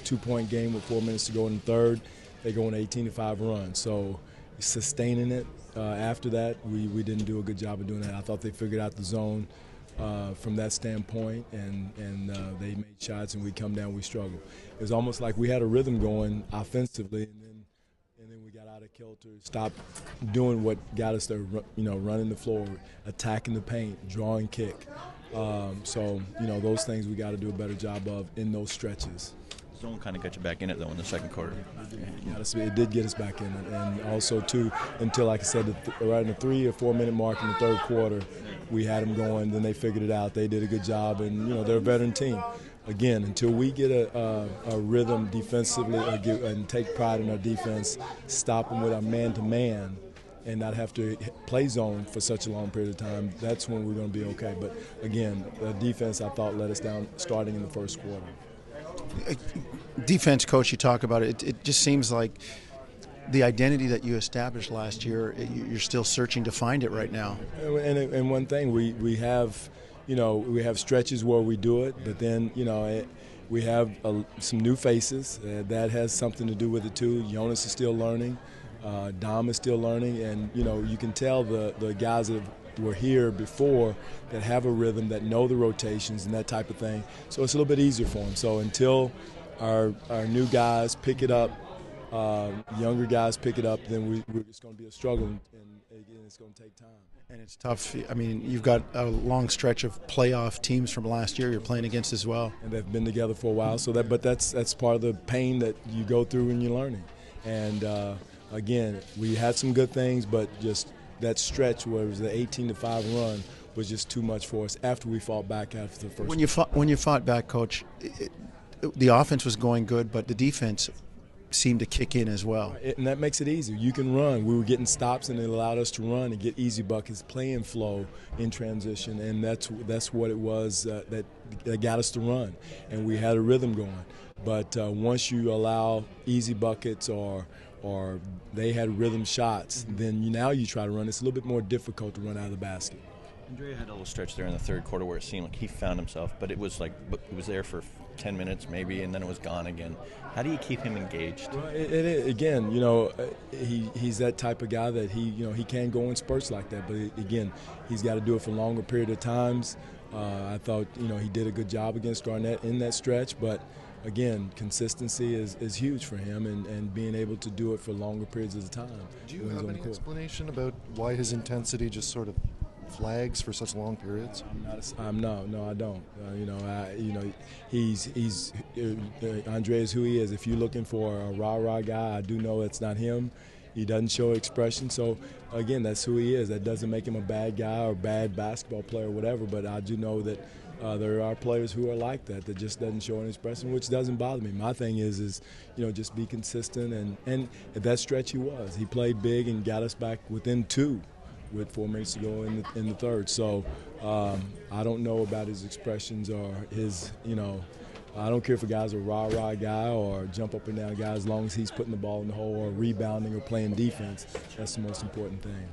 was a 2-point game with 4 minutes to go in the third. They go on an 18-5 run. So sustaining it after that, we didn't do a good job of doing that. I thought they figured out the zone from that standpoint, and they made shots, and we come down, we struggled. It was almost like we had a rhythm going offensively, and then we got out of kilter, stopped doing what got us there, running the floor, attacking the paint, drawing kick. So, those things we got to do a better job of in those stretches. Zone kind of got you back in it, though, in the second quarter. It did get us back in it. And also, too, until, like I said, right in the 3 or 4 minute mark in the third quarter, we had them going. Then they figured it out. They did a good job. And, they're a veteran team. Again, until we get a rhythm defensively and take pride in our defense, stop them with our man-to-man, and not have to play zone for such a long period of time, that's when we're going to be okay. But, again, the defense, I thought, let us down starting in the first quarter. Defense coach, you talk about it. It just seems like the identity that you established last year, you're still searching to find it right now. And one thing, we have, we have stretches where we do it, but then, we have some new faces. That has something to do with it too. Jonas is still learning. Dom is still learning, and you can tell the guys that were here before that have a rhythm, that know the rotations and that type of thing. So it's a little bit easier for them. So until our new guys pick it up, younger guys pick it up, then it's going to be a struggle, and again, it's going to take time. And it's tough. I mean, you've got a long stretch of playoff teams from last year you're playing against as well. And they've been together for a while, but that's part of the pain that you go through when you're learning. And again, we had some good things, but just that stretch where it was the 18-5 run was just too much for us after we fought back after the first. When you fought back, Coach, the offense was going good, but the defense seemed to kick in as well. And that makes it easier. You can run. We were getting stops, and it allowed us to run and get easy buckets, playing flow in transition, and that's what it was that got us to run. And we had a rhythm going. But once you allow easy buckets or they had rhythm shots, then now you try to run. It's a little bit more difficult to run out of the basket. Andrea had a little stretch there in the third quarter where it seemed like he found himself, but it was there for 10 minutes maybe, and then it was gone again. How do you keep him engaged? Well, again, he's that type of guy that he can go in spurts like that, but again, he's got to do it for a longer period of times. I thought he did a good job against Garnett in that stretch, but again, consistency is huge for him, and being able to do it for longer periods of time. Do you have any explanation about why his intensity just sort of flags for such long periods? No, I don't. He's Andre is who he is. If you're looking for a rah-rah guy, I do know it's not him. He doesn't show expression. So, again, that's who he is. That doesn't make him a bad guy or a bad basketball player or whatever, but I do know that there are players who are like that just doesn't show an expression, which doesn't bother me. My thing is just be consistent, and at that stretch he played big and got us back within 2 with 4 minutes to go in the third. So I don't know about his expressions or his, I don't care if a guy's a rah-rah guy or jump up and down guy, as long as he's putting the ball in the hole or rebounding or playing defense. That's the most important thing.